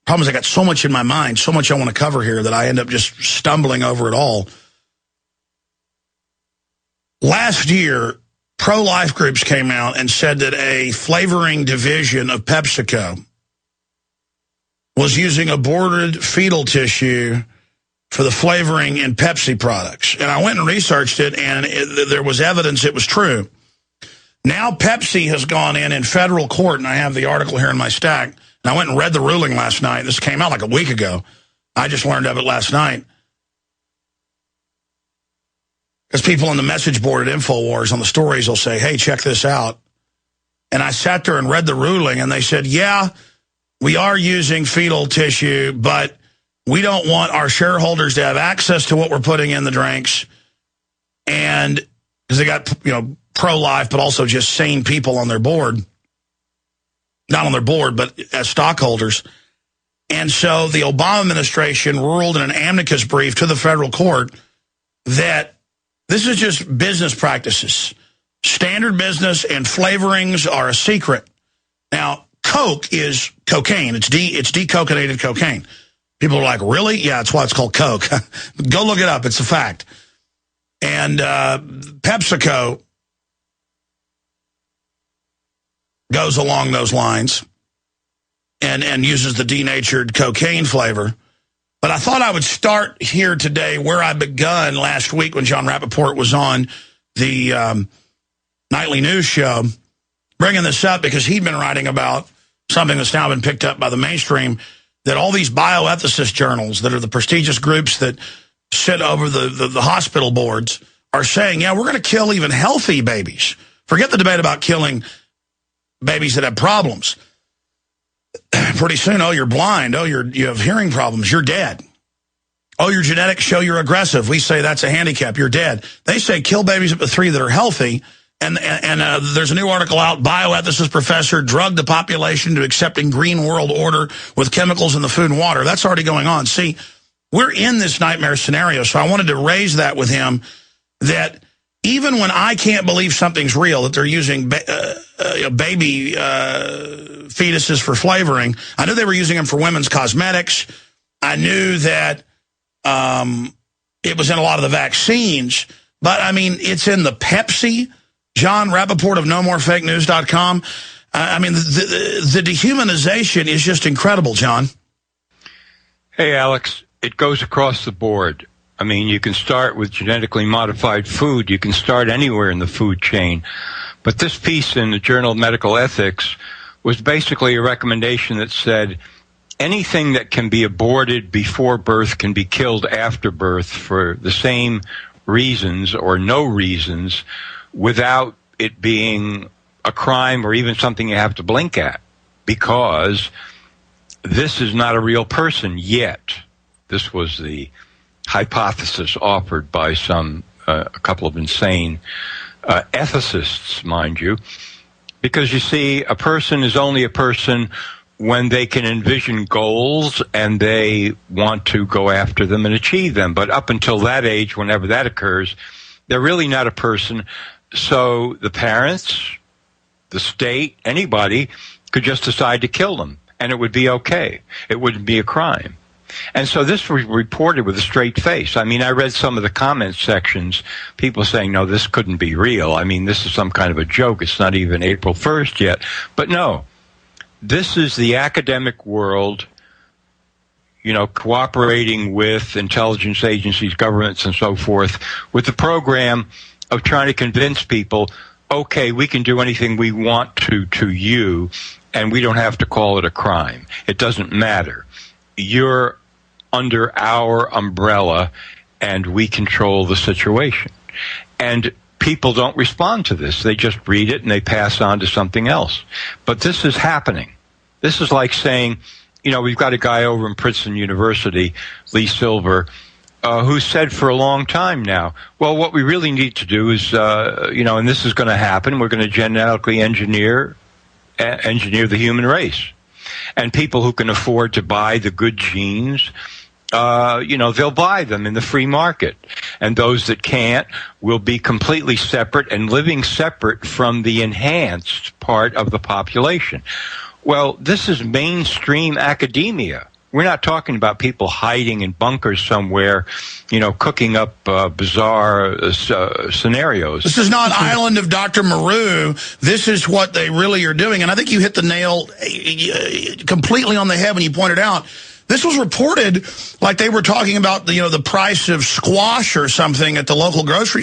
Problem is I got so much in my mind, so much I want to cover here that I end up just stumbling over it all. Last year, pro-life groups came out and said that a flavoring division of PepsiCo was using aborted fetal tissue for the flavoring in Pepsi products. And I went and researched it, and there was evidence it was true. Now Pepsi has gone in federal court, and I have the article here in my stack, and I went and read the ruling last night. This came out like a week ago. I just learned of it last night. Because people on the message board at InfoWars on the stories will say, hey, check this out. And I sat there and read the ruling, and they said, yeah, we are using fetal tissue, but we don't want our shareholders to have access to what we're putting in the drinks. And because they got, pro-life, but also just sane people on their board. Not on their board, but as stockholders. And so the Obama administration ruled in an amicus brief to the federal court that this is just business practices. Standard business and flavorings are a secret. Now, Coke is cocaine. It's decocainated cocaine. People are like, really? Yeah, that's why it's called Coke. Go look it up. It's a fact. And PepsiCo goes along those lines and uses the denatured cocaine flavor. But I thought I would start here today where I begun last week when Jon Rappoport was on the nightly news show, bringing this up because he'd been writing about something that's now been picked up by the mainstream, that all these bioethicist journals that are the prestigious groups that sit over the hospital boards are saying, yeah, we're going to kill even healthy babies. Forget the debate about killing babies that have problems. Pretty soon, oh, you're blind. Oh, you have hearing problems. You're dead. Oh, your genetics show you're aggressive. We say that's a handicap. You're dead. They say kill babies up to 3 that are healthy. And there's a new article out, bioethicist professor drugged the population to accepting green world order with chemicals in the food and water. That's already going on. See, we're in this nightmare scenario, so I wanted to raise that with him, that even when I can't believe something's real, that they're using baby fetuses for flavoring, I knew they were using them for women's cosmetics. I knew that it was in a lot of the vaccines, but, I mean, it's in the Pepsi. Jon Rappoport of NoMoreFakeNews.com. I mean, the dehumanization is just incredible, John. Hey, Alex, it goes across the board. I mean, you can start with genetically modified food. You can start anywhere in the food chain. But this piece in the Journal of Medical Ethics was basically a recommendation that said anything that can be aborted before birth can be killed after birth for the same reasons or no reasons, without it being a crime or even something you have to blink at, because this is not a real person yet. This was the hypothesis offered by a couple of insane ethicists, mind you, because you see, a person is only a person when they can envision goals and they want to go after them and achieve them. But up until that age, whenever that occurs, they're really not a person. So the parents, the state, anybody could just decide to kill them, and it would be okay. It wouldn't be a crime. And so this was reported with a straight face. I mean, I read some of the comment sections, people saying, no, this couldn't be real. I mean, this is some kind of a joke. It's not even April 1st yet. But no, this is the academic world, cooperating with intelligence agencies, governments, and so forth, with the program of trying to convince people, okay, we can do anything we want to you, and we don't have to call it a crime. It doesn't matter. You're under our umbrella, and we control the situation. And people don't respond to this. They just read it, and they pass on to something else. But this is happening. This is like saying, we've got a guy over in Princeton University, Lee Silver, who said for a long time now, well, what we really need to do is, and this is going to happen, we're going to genetically engineer the human race. And people who can afford to buy the good genes, they'll buy them in the free market. And those that can't will be completely separate and living separate from the enhanced part of the population. Well, this is mainstream academia. We're not talking about people hiding in bunkers somewhere, cooking up bizarre scenarios. This is not Island of Dr. Moreau. This is what they really are doing. And I think you hit the nail completely on the head when you pointed out. This was reported like they were talking about the price of squash or something at the local grocery